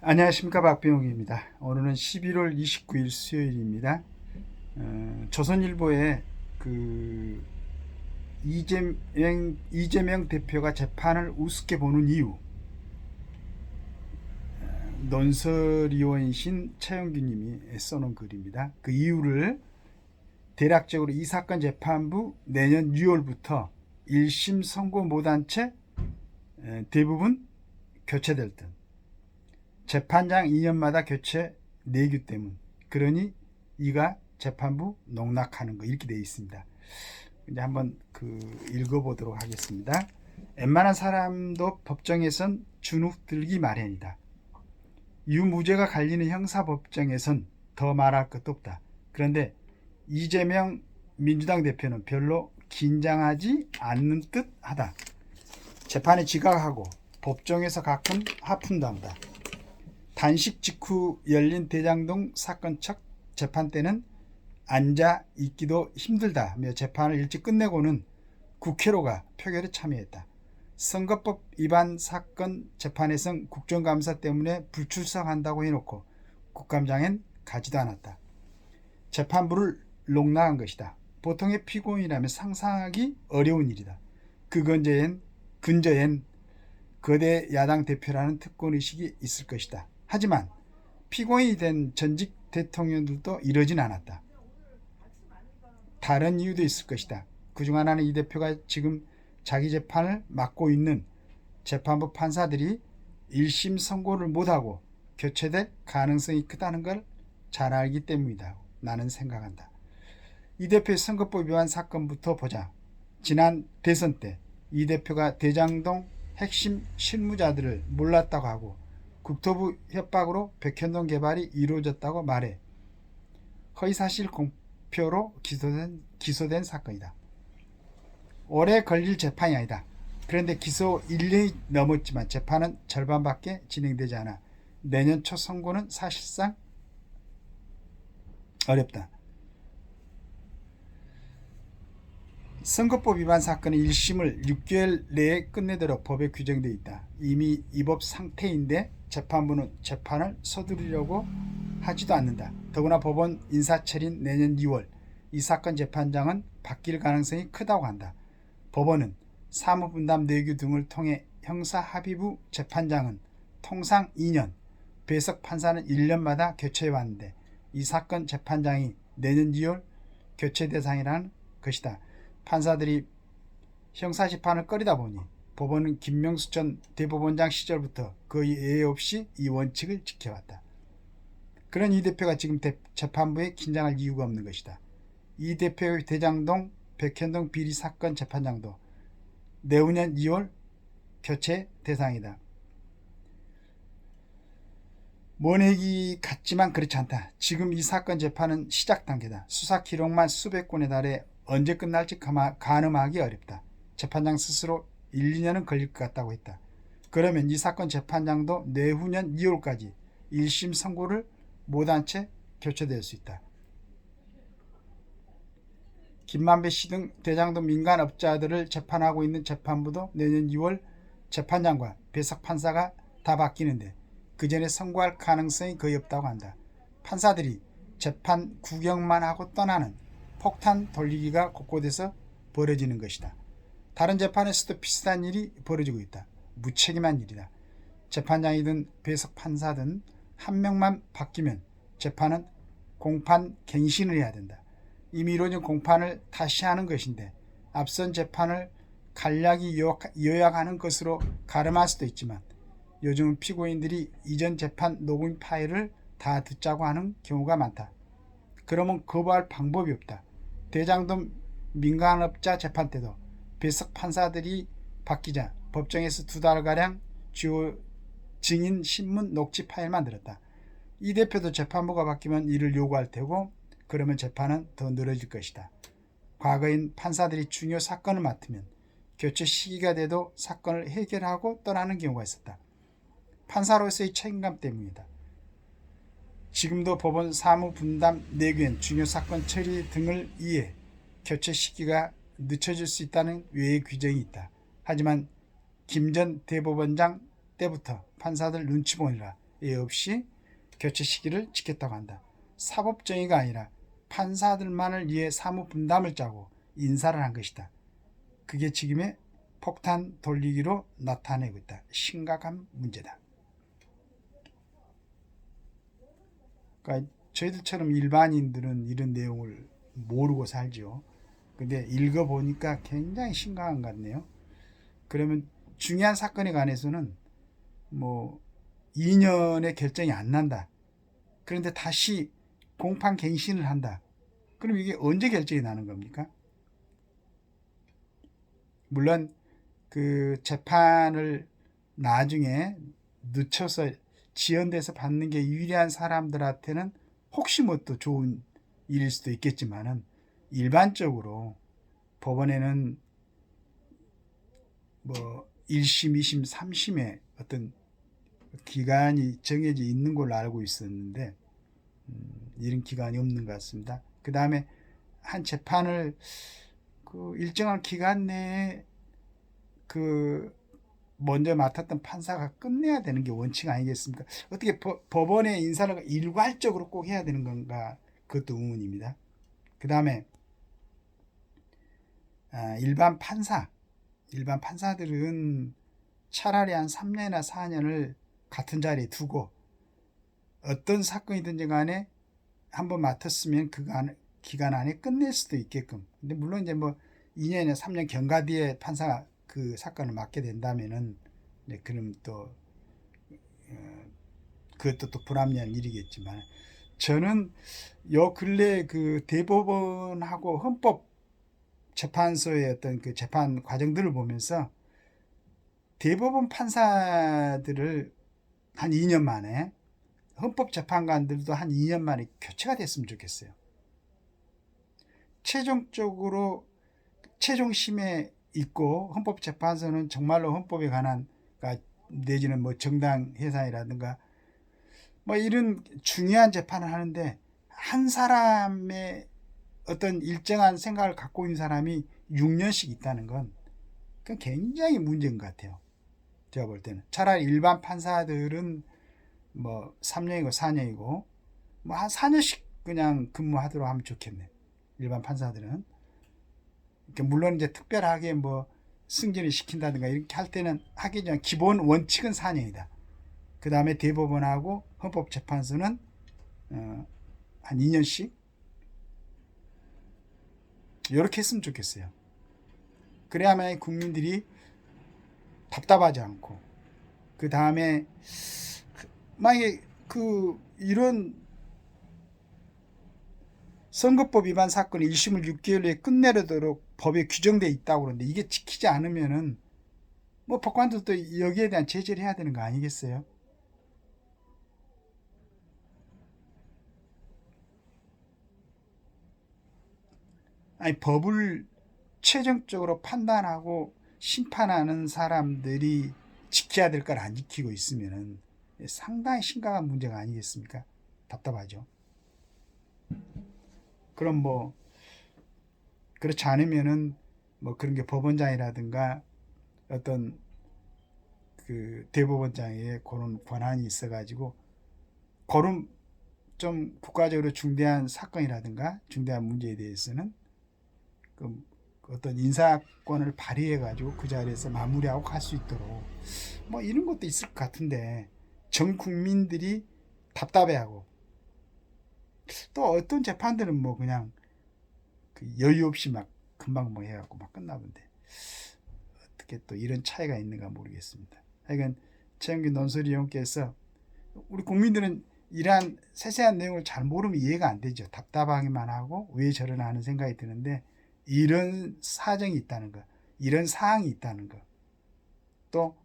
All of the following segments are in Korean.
안녕하십니까, 박병욱입니다. 오늘은 11월 29일 수요일입니다. 조선일보에 그 이재명 대표가 재판을 우습게 보는 이유, 논설위원이신 최영규님이 써놓은 글입니다. 그 이유를 대략적으로 이 사건 재판부 내년 6월부터 1심 선고 못한 채 대부분 교체될 듯, 재판장 2년마다 교체 내규 때문, 그러니 이가 재판부 농락하는 거, 이렇게 되어 있습니다. 이제 한번 읽어보도록 하겠습니다. 웬만한 사람도 법정에선 주눅 들기 마련이다. 유무죄가 갈리는 형사법정에선 더 말할 것도 없다. 그런데 이재명 민주당 대표는 별로 긴장하지 않는 듯 하다. 재판에 지각하고 법정에서 가끔 하품도 한다. 단식 직후 열린 대장동 사건 첫 재판 때는 앉아 있기도 힘들다며 재판을 일찍 끝내고는 국회로 가 표결에 참여했다. 선거법 위반 사건 재판에선 국정감사 때문에 불출석한다고 해놓고 국감장엔 가지도 않았다. 재판부를 농락한 것이다. 보통의 피고인이라면 상상하기 어려운 일이다. 그 근저엔 거대 야당 대표라는 특권의식이 있을 것이다. 하지만 피고인이 된 전직 대통령들도 이러진 않았다. 다른 이유도 있을 것이다. 그중 하나는 이 대표가 지금 자기 재판을 맡고 있는 재판부 판사들이 1심 선고를 못하고 교체될 가능성이 크다는 걸 잘 알기 때문이다. 나는 생각한다. 이 대표의 선거법 위반 사건부터 보자. 지난 대선 때 이 대표가 대장동 핵심 실무자들을 몰랐다고 하고 국토부 협박으로 백현동 개발이 이루어졌다고 말해 허위사실 공표로 기소된 사건이다. 오래 걸릴 재판이 아니다. 그런데 기소 1년이 넘었지만 재판은 절반밖에 진행되지 않아 내년 초 선고는 사실상 어렵다. 선거법 위반 사건은 1심을 6개월 내에 끝내도록 법에 규정되어 있다. 이미 입법 상태인데 재판부는 재판을 서두르려고 하지도 않는다. 더구나 법원 인사철인 내년 2월 이 사건 재판장은 바뀔 가능성이 크다고 한다. 법원은 사무분담 내규 등을 통해 형사합의부 재판장은 통상 2년, 배석 판사는 1년마다 교체해왔는데 이 사건 재판장이 내년 2월 교체 대상이라는 것이다. 판사들이 형사재판을 꺼리다 보니 법원은 김명수 전 대법원장 시절부터 거의 예외 없이 이 원칙을 지켜왔다. 그런 이 대표가 지금 재판부에 긴장할 이유가 없는 것이다. 이 대표의 대장동 백현동 비리 사건 재판장도 내후년 2월 교체 대상이다. 먼 얘기 같지만 그렇지 않다. 지금 이 사건 재판은 시작 단계다. 수사 기록만 수백 건에 달해 언제 끝날지 가늠하기 어렵다. 재판장 스스로 1, 2년은 걸릴 것 같다고 했다. 그러면 이 사건 재판장도 내후년 2월까지 1심 선고를 못한 채 교체될 수 있다. 김만배 씨 등 대장동 민간업자들을 재판하고 있는 재판부도 내년 2월 재판장과 배석 판사가 다 바뀌는데 그 전에 선고할 가능성이 거의 없다고 한다. 판사들이 재판 구경만 하고 떠나는 폭탄 돌리기가 곳곳에서 벌어지는 것이다. 다른 재판에서도 비슷한 일이 벌어지고 있다. 무책임한 일이다. 재판장이든 배석 판사든 한 명만 바뀌면 재판은 공판 갱신을 해야 된다. 이미 이루어진 공판을 다시 하는 것인데 앞선 재판을 간략히 요약하는 것으로 가름할 수도 있지만 요즘은 피고인들이 이전 재판 녹음 파일을 다 듣자고 하는 경우가 많다. 그러면 거부할 방법이 없다. 대장동 민간업자 재판 때도 배석 판사들이 바뀌자 법정에서 2달가량 주요 증인 신문 녹취 파일만 들었다. 이 대표도 재판부가 바뀌면 이를 요구할 테고 그러면 재판은 더 늘어질 것이다. 과거엔 판사들이 중요 사건을 맡으면 교체 시기가 돼도 사건을 해결하고 떠나는 경우가 있었다. 판사로서의 책임감 때문이다. 지금도 법원 사무분담 내규엔 중요 사건 처리 등을 위해 교체 시기가 늦춰질 수 있다는 외의 규정이 있다. 하지만 김 전 대법원장 때부터 판사들 눈치 보느라 없이 교체 시기를 지켰다고 한다. 사법정의가 아니라 판사들만을 위해 사무 분담을 짜고 인사를 한 것이다. 그게 지금의 폭탄 돌리기로 나타내고 있다. 심각한 문제다. 그러니까 저희들처럼 일반인들은 이런 내용을 모르고 살죠. 근데 읽어보니까 굉장히 심각한 것 같네요. 그러면 중요한 사건에 관해서는 뭐 2년의 결정이 안 난다. 그런데 다시 공판 갱신을 한다. 그럼 이게 언제 결정이 나는 겁니까? 물론 그 재판을 나중에 늦춰서 지연돼서 받는 게 유리한 사람들한테는 혹시 뭐 또 좋은 일일 수도 있겠지만은 일반적으로 법원에는 뭐 1심, 2심, 3심에 어떤 기간이 정해져 있는 걸로 알고 있었는데 이런 기간이 없는 것 같습니다. 그 다음에 한 재판을 그 일정한 기간 내에 그 먼저 맡았던 판사가 끝내야 되는 게 원칙 아니겠습니까? 어떻게 법원의 인사를 일괄적으로 꼭 해야 되는 건가? 그것도 의문입니다. 그 다음에 일반 판사들은 차라리 한 3년이나 4년을 같은 자리에 두고 어떤 사건이든지 간에 한번 맡았으면 그 기간 안에 끝낼 수도 있게끔. 근데 물론 이제 뭐 2년이나 3년 경과 뒤에 판사가 그 사건을 맡게 된다면은 그럼 또 그것도 또 불합리한 일이겠지만 저는 요 근래 그 대법원하고 헌법재판소의 어떤 그 재판 과정들을 보면서 대법원 판사들을 한 2년 만에 헌법재판관들도 한 2년 만에 교체가 됐으면 좋겠어요. 최종적으로 최종심에 있고 헌법재판소는 정말로 헌법에 관한 내지는 뭐 정당 해산이라든가 뭐 이런 중요한 재판을 하는데 한 사람의 어떤 일정한 생각을 갖고 있는 사람이 6년씩 있다는 건 굉장히 문제인 것 같아요. 제가 볼 때는 차라리 일반 판사들은 뭐 3년이고 4년이고 뭐 한 4년씩 그냥 근무하도록 하면 좋겠네. 일반 판사들은 물론 이제 특별하게 뭐 승진을 시킨다든가 이렇게 할 때는 하기 전 기본 원칙은 4년이다. 그 다음에 대법원하고 헌법재판소는 한 2년씩 이렇게 했으면 좋겠어요. 그래야만 국민들이 답답하지 않고 그 다음에 만약에 이런 선거법 위반 사건을 1심을 6개월 내에 끝내도록 법에 규정되어 있다고 그러는데 이게 지키지 않으면은 뭐 법관들도 여기에 대한 제재를 해야 되는 거 아니겠어요? 아니 법을 최종적으로 판단하고 심판하는 사람들이 지켜야 될 걸 안 지키고 있으면은 상당히 심각한 문제가 아니겠습니까? 답답하죠. 그럼 뭐 그렇지 않으면은 뭐 그런 게 법원장이라든가 어떤 그 대법원장의 그런 권한이 있어가지고 그런 좀 국가적으로 중대한 사건이라든가 중대한 문제에 대해서는 그 어떤 인사권을 발휘해가지고 그 자리에서 마무리하고 갈 수 있도록 뭐 이런 것도 있을 것 같은데 전 국민들이 답답해하고 또 어떤 재판들은 뭐 그냥 그 여유 없이 막 금방 뭐 해갖고 막 끝나던데 어떻게 또 이런 차이가 있는가 모르겠습니다. 하여간 최영기 논설위원께서 우리 국민들은 이러한 세세한 내용을 잘 모르면 이해가 안 되죠. 답답하기만 하고 왜 저러나 하는 생각이 드는데 이런 사정이 있다는 거, 이런 사항이 있다는 거, 또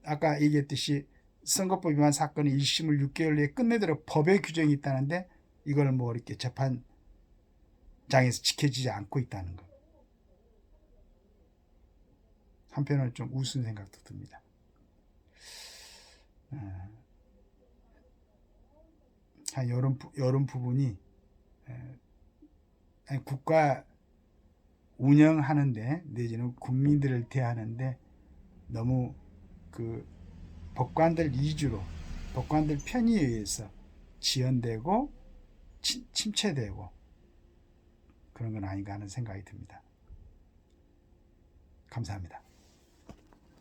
아까 얘기했듯이 선거법 위반 사건의 1심을 6개월 내에 끝내도록 법의 규정이 있다는데 이걸 뭐 이렇게 재판장에서 지켜지지 않고 있다는 거. 한편으로 좀 우스운 생각도 듭니다. 이런 부분이 국가 운영하는데 내지는 국민들을 대하는데 너무 그 법관들 위주로 법관들 편의에 의해서 지연되고 침체되고 그런 건 아닌가 하는 생각이 듭니다. 감사합니다.